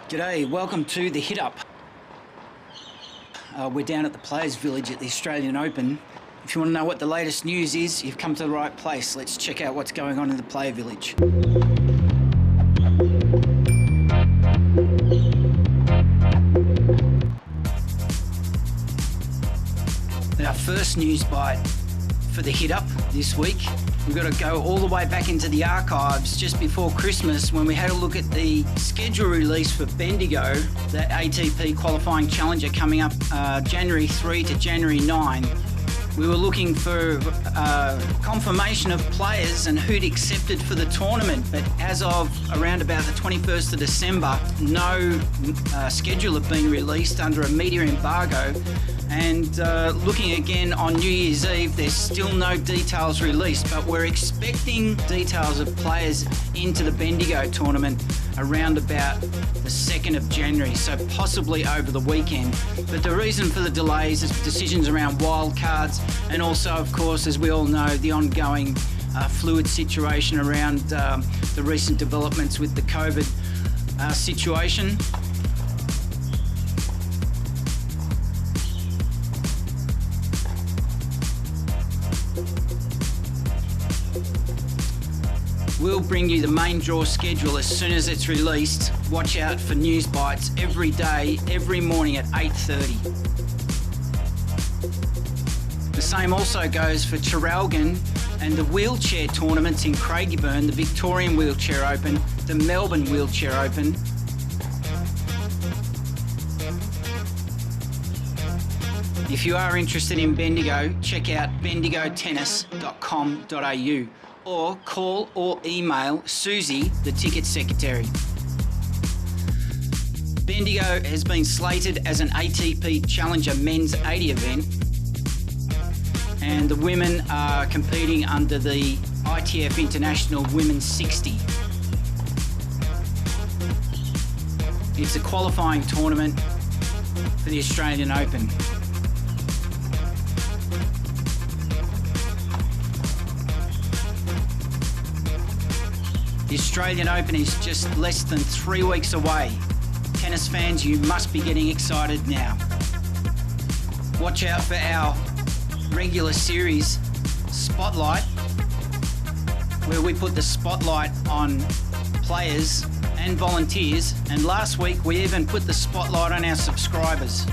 G'day, welcome to the Hit Up. We're down at the Players Village at the Australian Open. If you want to know what the latest news is, you've come to the right place. Let's check out what's going on in the Player Village. Our first news bite for the Hit Up this week. We've got to go all the way back into the archives just before Christmas when we had a look at the schedule release for BENDIGO, the ATP qualifying challenger coming up January 3 to January 9. We were looking for confirmation of players and who'd accepted for the tournament, but as of around about the 21st of December, no schedule had been released under a media embargo. And looking again on New Year's Eve, there's still no details released, but we're expecting details of players into the BENDIGO tournament around about the 2nd of January, so possibly over the weekend. But the reason for the delays is decisions around wildcards, and also, of course, as we all know, the ongoing fluid situation around the recent developments with the COVID situation. We'll bring you the main draw schedule as soon as it's released. Watch out for news bites every day, every morning at 8:30. The same also goes for Traralgon and the wheelchair tournaments in Craigieburn, the Victorian Wheelchair Open, the Melbourne Wheelchair Open. If you are interested in BENDIGO, check out bendigotennis.com.au. or call or email Susie, the ticket secretary. BENDIGO has been slated as an ATP Challenger Men's 80 event, and the women are competing under the ITF International Women's 60. It's a qualifying tournament for the Australian Open. The Australian Open is just less than 3 weeks away. Tennis fans, you must be getting excited now. Watch out for our regular series Spotlight, where we put the spotlight on players and volunteers, and last week we even put the spotlight on our subscribers.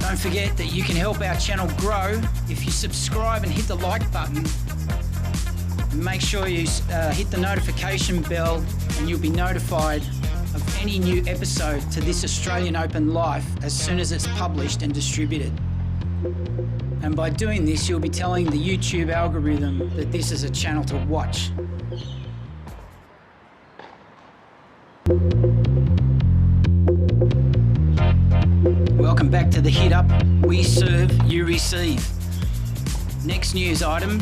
Don't forget that you can help our channel grow if you subscribe and hit the like button. And make sure you hit the notification bell, and you'll be notified of any new episode to this Australian Open Life as soon as it's published and distributed. And by doing this, you'll be telling the YouTube algorithm that this is a channel to watch. Welcome back to the Hit Up. We serve, you receive. Next news item.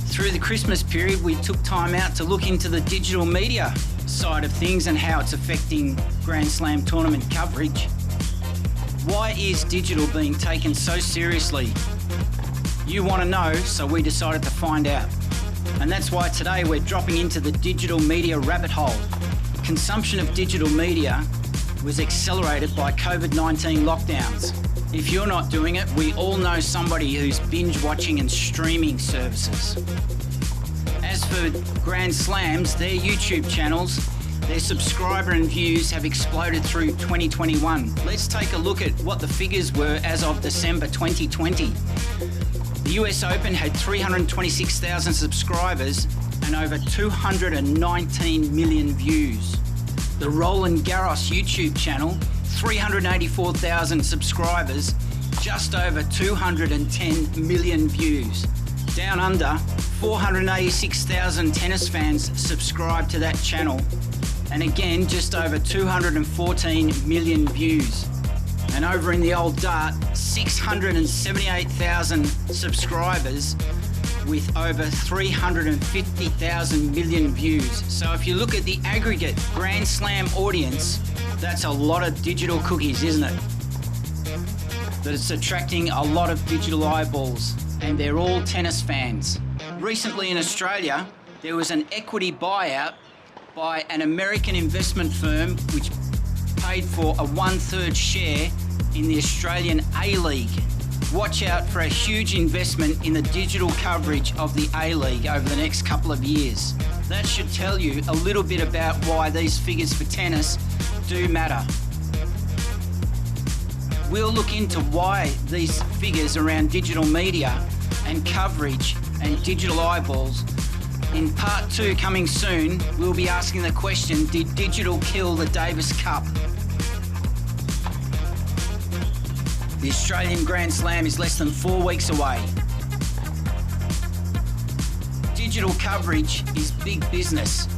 Through the Christmas period, we took time out to look into the digital media side of things and how it's affecting Grand Slam tournament coverage. Why is digital being taken so seriously? You want to know, so we decided to find out. And that's why today we're dropping into the digital media rabbit hole. Consumption of digital media was accelerated by COVID-19 lockdowns. If you're not doing it, we all know somebody who's binge watching and streaming services. As for Grand Slams, their YouTube channels, their subscriber and views have exploded through 2021. Let's take a look at what the figures were as of December 2020. The US Open had 326,000 subscribers and over 219 million views. The Roland Garros YouTube channel, 384,000 subscribers, just over 210 million views. Down under, 486,000 tennis fans subscribe to that channel, and again, just over 214 million views. And over in the old dart, 678,000 subscribers with over 350,000 million views. So if you look at the aggregate Grand Slam audience, that's a lot of digital cookies, isn't it? That it's attracting a lot of digital eyeballs, and they're all tennis fans. Recently in Australia, there was an equity buyout by an American investment firm which paid for a 1/3 share in the Australian A-League. Watch out for a huge investment in the digital coverage of the A-League over the next couple of years. That should tell you a little bit about why these figures for tennis do matter. We'll look into why these figures around digital media and coverage and digital eyeballs. In part 2 coming soon, we'll be asking the question, did digital kill the Davis Cup? The Australian Grand Slam is less than 4 weeks away. Digital coverage is big business.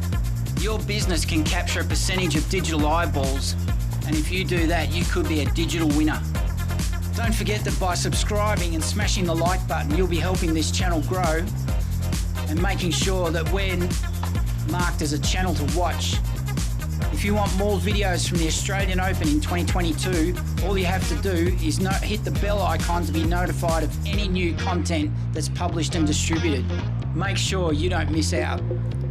Your business can capture a percentage of digital eyeballs, and if you do that, you could be a digital winner. Don't forget that by subscribing and smashing the like button, you'll be helping this channel grow and making sure that we're marked as a channel to watch. If you want more videos from the Australian Open in 2022, all you have to do is hit the bell icon to be notified of any new content that's published and distributed. Make sure you don't miss out.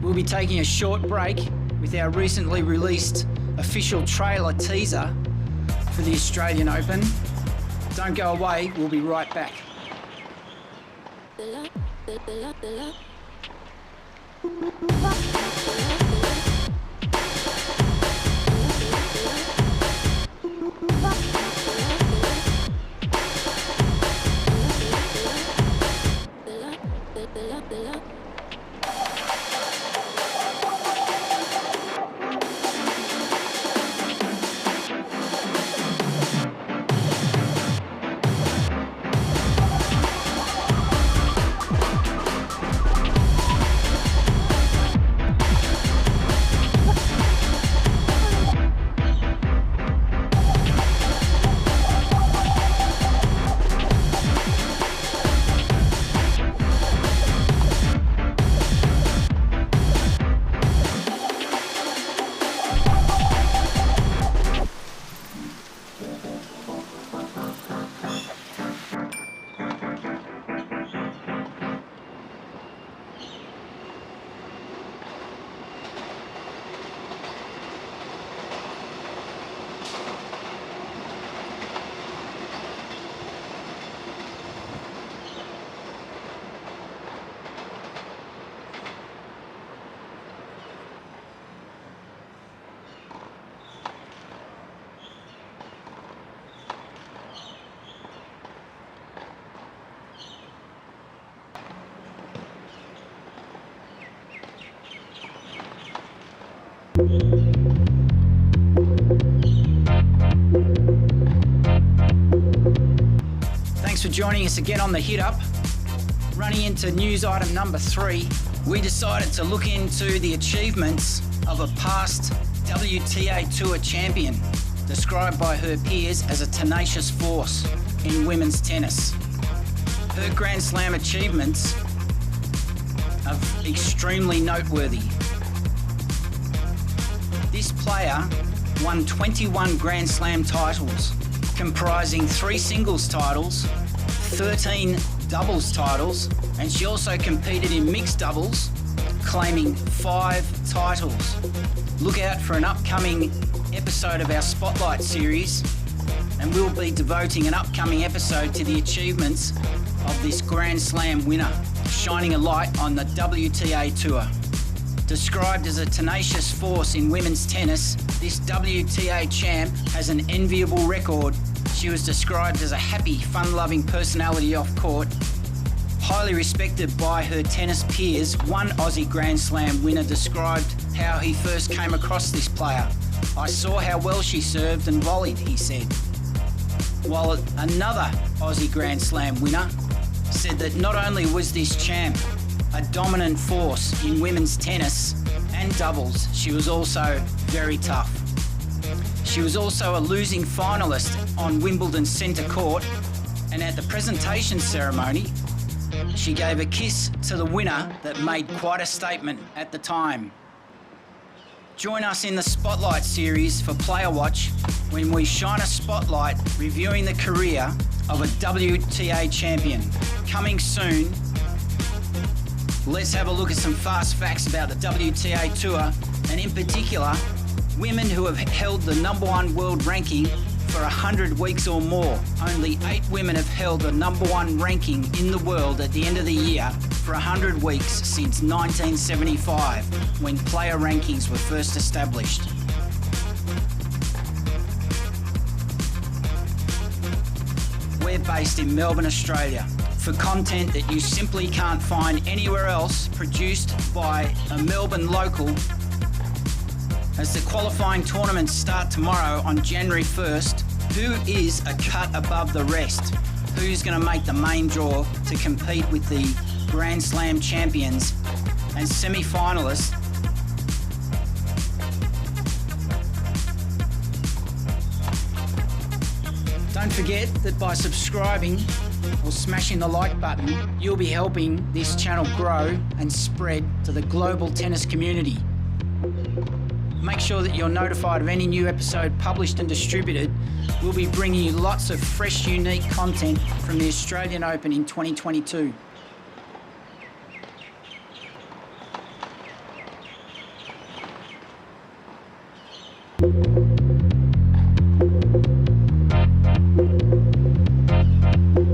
We'll be taking a short break with our recently released official trailer teaser for the Australian Open. Don't go away, we'll be right back. Thanks for joining us again on the Hit Up. Running into news item number 3, we decided to look into the achievements of a past WTA Tour champion, described by her peers as a tenacious force in women's tennis. Her Grand Slam achievements are extremely noteworthy. This player won 21 Grand Slam titles, comprising 3 singles titles, 13 doubles titles, and she also competed in mixed doubles, claiming 5 titles. Look out for an upcoming episode of our Spotlight series, and we'll be devoting an upcoming episode to the achievements of this Grand Slam winner, shining a light on the WTA Tour. Described as a tenacious force in women's tennis, this WTA champ has an enviable record. She was described as a happy, fun-loving personality off court. Highly respected by her tennis peers, one Aussie Grand Slam winner described how he first came across this player. "I saw how well she served and volleyed," he said. While another Aussie Grand Slam winner said that not only was this champ a dominant force in women's tennis and doubles, she was also very tough. She was also a losing finalist on Wimbledon's centre court, and at the presentation ceremony, she gave a kiss to the winner that made quite a statement at the time. Join us in the Spotlight series for Player Watch when we shine a spotlight reviewing the career of a WTA champion. Coming soon, Let's have a look at some fast facts about the WTA Tour, and in particular, women who have held the #1 world ranking for 100 weeks or more. Only 8 women have held the #1 ranking in the world at the end of the year for 100 weeks since 1975, when player rankings were first established. We're based in Melbourne, Australia, for content that you simply can't find anywhere else, produced by a Melbourne local. As the qualifying tournaments start tomorrow on January 1st, who is a cut above the rest? Who's going to make the main draw to compete with the Grand Slam champions and semi-finalists? Don't forget that by subscribing or smashing the like button, you'll be helping this channel grow and spread to the global tennis community. Make sure that you're notified of any new episode published and distributed. We'll be bringing you lots of fresh, unique content from the Australian Open in 2022.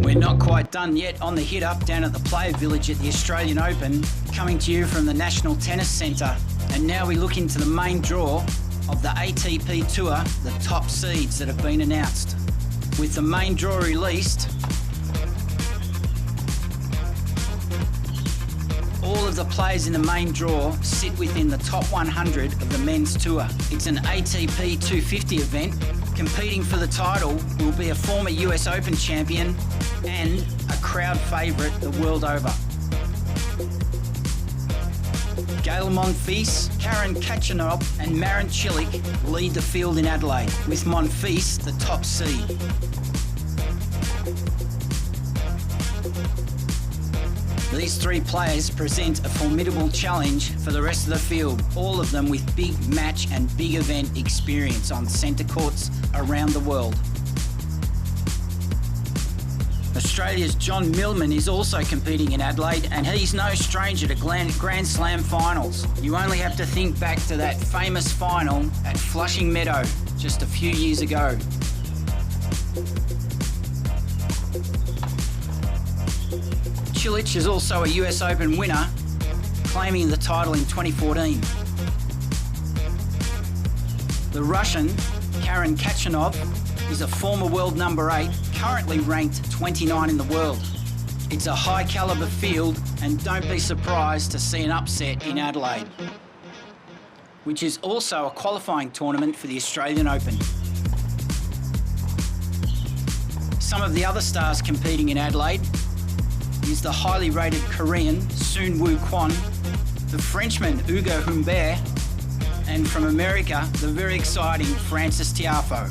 We're not quite done yet on the hit up down at the Player Village at the Australian Open, coming to you from the National Tennis Centre. And now we look into the main draw of the ATP Tour, the top seeds that have been announced. With the main draw released, all of the players in the main draw sit within the top 100 of the men's tour. It's an ATP 250 event. Competing for the title will be a former US Open champion and a crowd favourite the world over. Gael Monfils, Karen Khachanov and Marin Cilic lead the field in Adelaide, with Monfils the top seed. These 3 players present a formidable challenge for the rest of the field, all of them with big match and big event experience on centre courts around the world. Australia's John Millman is also competing in Adelaide, and he's no stranger to Grand Slam finals. You only have to think back to that famous final at Flushing Meadow just a few years ago. Cilic is also a US Open winner, claiming the title in 2014. The Russian, Karen Khachanov, is a former world #8, currently ranked 29 in the world. It's a high calibre field, and don't be surprised to see an upset in Adelaide, which is also a qualifying tournament for the Australian Open. Some of the other stars competing in Adelaide is the highly rated Korean Soon Woo Kwon, the Frenchman Hugo Humbert, and from America, the very exciting Frances Tiafoe.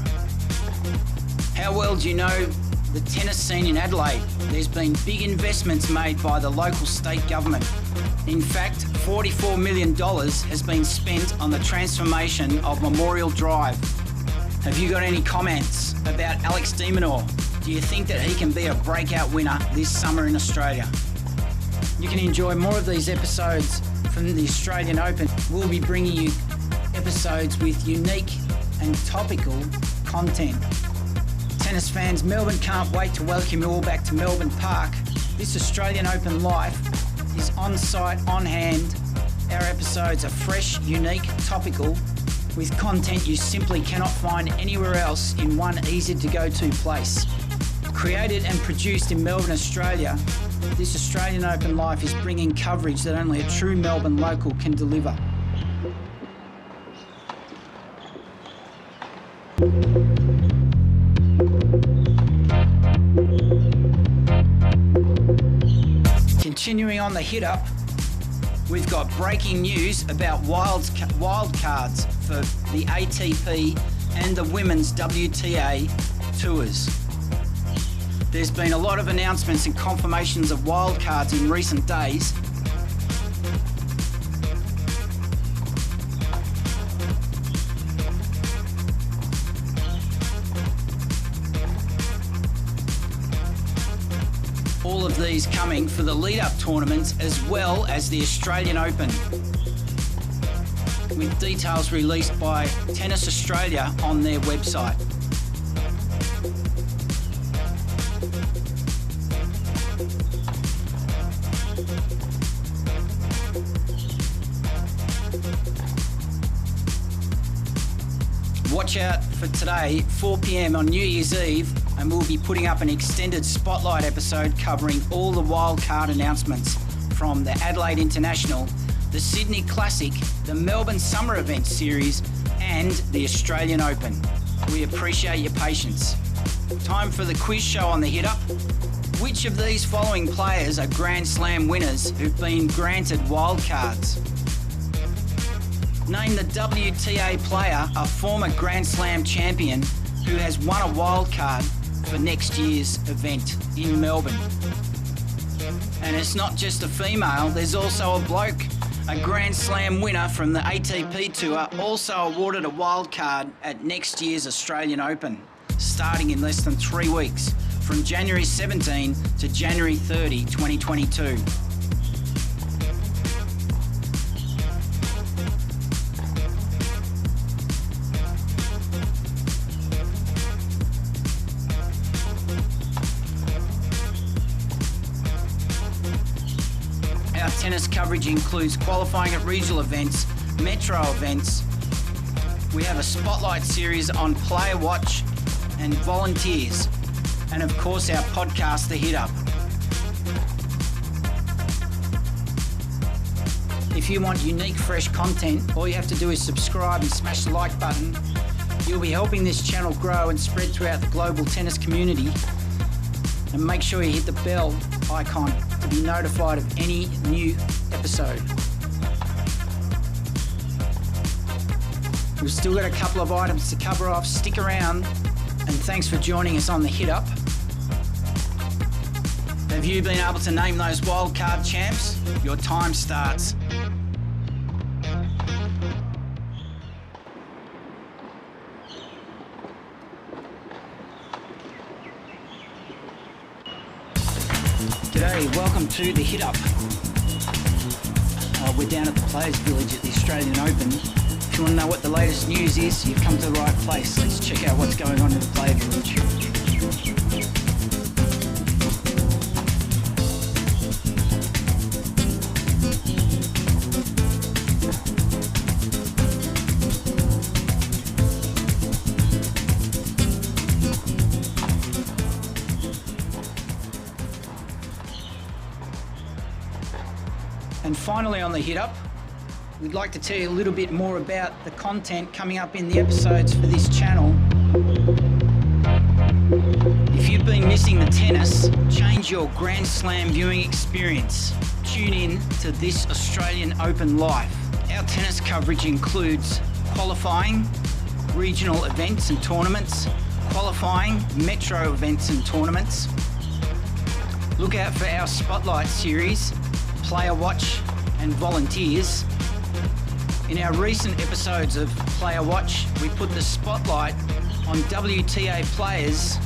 How well do you know the tennis scene in Adelaide? There's been big investments made by the local state government. In fact, $44 million has been spent on the transformation of Memorial Drive. Have you got any comments about Alex de Minaur? Do you think that he can be a breakout winner this summer in Australia? You can enjoy more of these episodes from the Australian Open. We'll be bringing you episodes with unique and topical content. Tennis fans, Melbourne can't wait to welcome you all back to Melbourne Park. This Australian Open life is on site, on hand. Our episodes are fresh, unique, topical, with content you simply cannot find anywhere else in one easy to go to place. Created and produced in Melbourne, Australia, this Australian Open life is bringing coverage that only a true Melbourne local can deliver. Continuing on the hit up, we've got breaking news about wild cards for the ATP and the women's WTA tours. There's been a lot of announcements and confirmations of wildcards in recent days. All of these coming for the lead-up tournaments as well as the Australian Open, with details released by Tennis Australia on their website. Watch out for today, 4 p.m. on New Year's Eve, and we'll be putting up an extended spotlight episode covering all the wildcard announcements from the Adelaide International, the Sydney Classic, the Melbourne Summer Events Series, and the Australian Open. We appreciate your patience. Time for the quiz show on the Hit Up. Which of these following players are Grand Slam winners who've been granted wildcards? Name the WTA player, a former Grand Slam champion, who has won a wildcard for next year's event in Melbourne. And it's not just a female, there's also a bloke. A Grand Slam winner from the ATP Tour also awarded a wildcard at next year's Australian Open, starting in less than 3 weeks, from January 17 to January 30, 2022. Our tennis coverage includes qualifying at regional events, metro events. We have a spotlight series on Player Watch and volunteers. And of course our podcast, The Hit Up. If you want unique, fresh content, all you have to do is subscribe and smash the like button. You'll be helping this channel grow and spread throughout the global tennis community. And make sure you hit the bell icon to be notified of any new episode. We've still got a couple of items to cover off. Stick around, and thanks for joining us on the Hit Up. Have you been able to name those wildcard champs? Your time starts. G'day, welcome to the Hit Up. We're down at the Players Village at the Australian Open. If you want to know what the latest news is, you've come to the right place. Let's check out what's going on in the Player Village. And finally on the Hit Up, we'd like to tell you a little bit more about the content coming up in the episodes for this channel. If you've been missing the tennis, change your Grand Slam viewing experience. Tune in to This Australian Open Live. Our tennis coverage includes qualifying, regional events and tournaments, qualifying, metro events and tournaments. Look out for our Spotlight series, Player Watch and volunteers. In our recent episodes of Player Watch, we put the spotlight on WTA players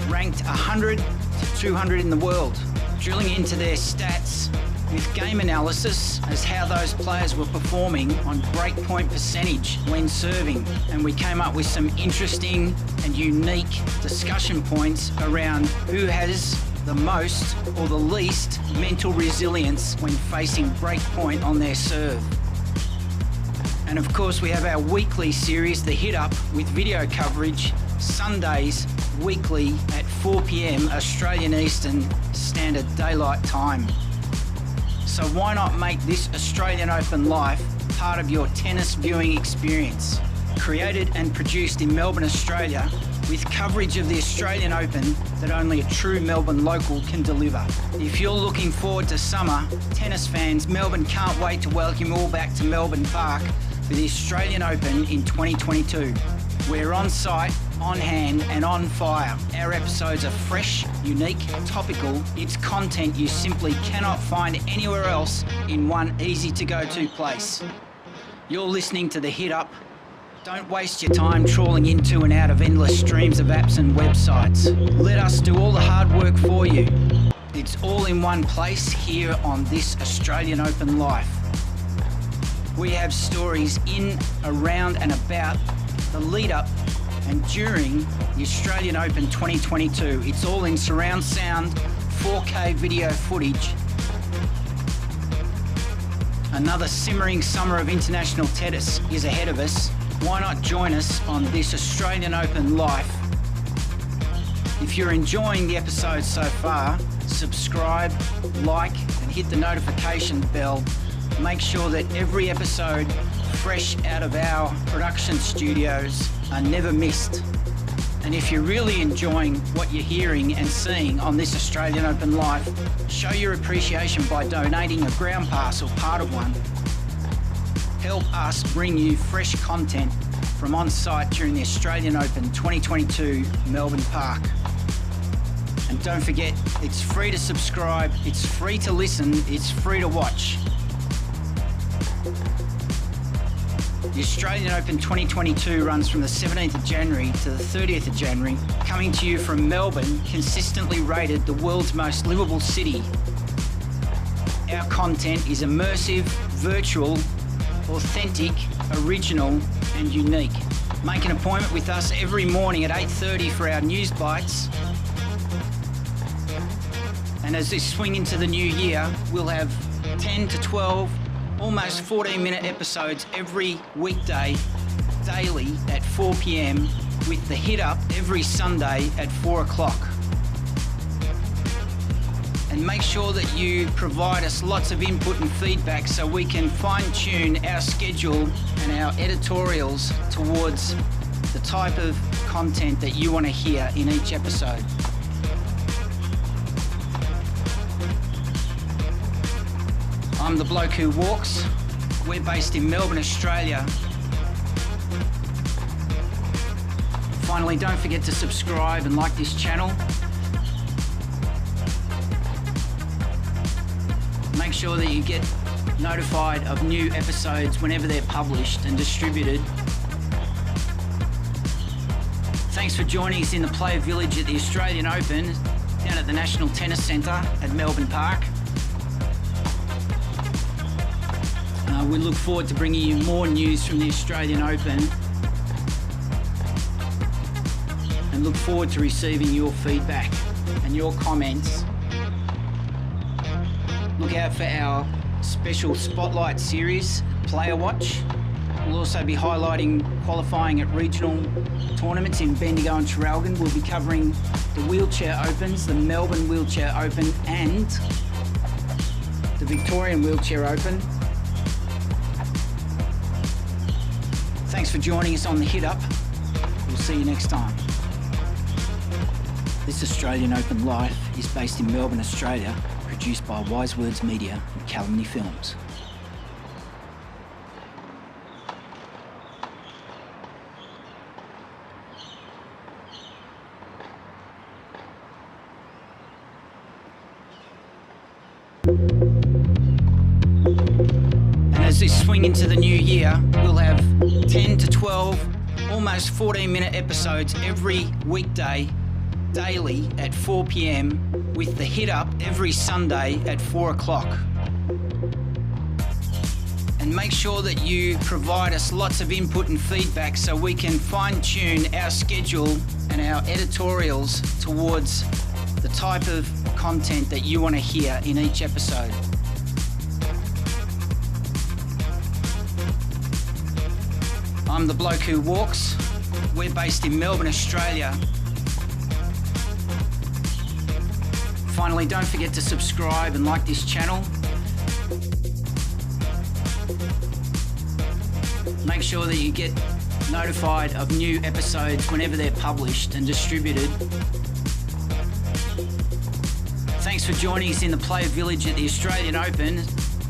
ranked 100 to 200 in the world, drilling into their stats with game analysis as how those players were performing on breakpoint percentage when serving. And we came up with some interesting and unique discussion points around who has the most or the least mental resilience when facing breakpoint on their serve. And of course we have our weekly series, The Hit Up, with video coverage Sundays weekly at 4 p.m. Australian Eastern Standard Daylight Time. So why not make this Australian Open Live part of your tennis viewing experience? Created and produced in Melbourne, Australia, with coverage of the Australian Open that only a true Melbourne local can deliver. If you're looking forward to summer, tennis fans, Melbourne can't wait to welcome you all back to Melbourne Park for the Australian Open in 2022. We're on site, on hand and on fire. Our episodes are fresh, unique, topical. It's content you simply cannot find anywhere else in one easy to go to place. You're listening to The Hit Up. Don't waste your time trawling into and out of endless streams of apps and websites. Let us do all the hard work for you. It's all in one place here on this Australian Open Life. We have stories in, around and about the lead up and during the Australian Open 2022. It's all in surround sound, 4K video footage. Another simmering summer of international tennis is ahead of us. Why not join us on this Australian Open Life? If you're enjoying the episode so far, subscribe, like and hit the notification bell. Make sure that every episode fresh out of our production studios are never missed. And if you're really enjoying what you're hearing and seeing on this Australian Open Life, show your appreciation by donating a ground pass or part of one. Help us bring you fresh content from on site during the Australian Open 2022 Melbourne Park. And don't forget, it's free to subscribe, it's free to listen, it's free to watch. The Australian Open 2022 runs from the 17th of January to the 30th of January, coming to you from Melbourne, consistently rated the world's most livable city. Our content is immersive, virtual, authentic, original and unique. Make an appointment with us every morning at 8:30 for our news bites. And as we swing into the new year, we'll have 10 to 12, almost 14-minute episodes every weekday, daily at 4 p.m, with the hit up every Sunday at 4 o'clock. And make sure that you provide us lots of input and feedback so we can fine-tune our schedule and our editorials towards the type of content that you want to hear in each episode. I'm the bloke who walks. We're based in Melbourne, Australia. Finally, don't forget to subscribe and like this channel. Make sure that you get notified of new episodes whenever they're published and distributed. Thanks for joining us in the Player Village at the Australian Open, down at the National Tennis Centre at Melbourne Park. We look forward to bringing you more news from the Australian Open and look forward to receiving your feedback and your comments. Look out for our special Spotlight series, Player Watch. We'll also be highlighting qualifying at regional tournaments in Bendigo and Traralgon. We'll be covering the Wheelchair Opens, the Melbourne Wheelchair Open and the Victorian Wheelchair Open. Thanks for joining us on the Hit Up. We'll see you next time. This Australian Open Life is based in Melbourne, Australia, produced by Wise Words Media and Calumny Films. As we swing into the new year, we'll have 10 to 12, almost 14-minute episodes every weekday, daily at 4 p.m, with the hit up every Sunday at 4 o'clock. And make sure that you provide us lots of input and feedback so we can fine-tune our schedule and our editorials towards the type of content that you want to hear in each episode. I'm the bloke who walks. We're based in Melbourne, Australia. Finally, don't forget to subscribe and like this channel. Make sure that you get notified of new episodes whenever they're published and distributed. Thanks for joining us in the Player Village at the Australian Open,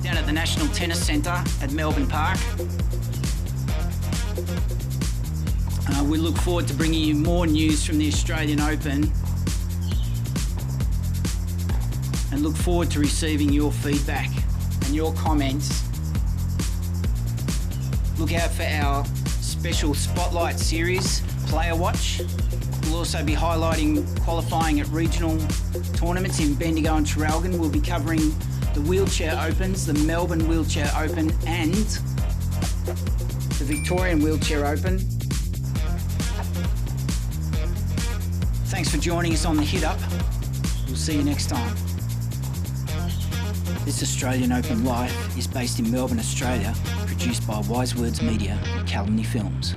down at the National Tennis Centre at Melbourne Park. We look forward to bringing you more news from the Australian Open and look forward to receiving your feedback and your comments. Look out for our special Spotlight series, Player Watch. We'll We'll also be highlighting qualifying at regional tournaments in Bendigo and Traralgon. We'll be covering the Wheelchair Opens, the Melbourne Wheelchair Open and the Victorian Wheelchair Open. Thanks for joining us on the Hit Up. We'll see you next time. This Australian Open Live is based in Melbourne, Australia, produced by Wise Words Media and Calumny Films.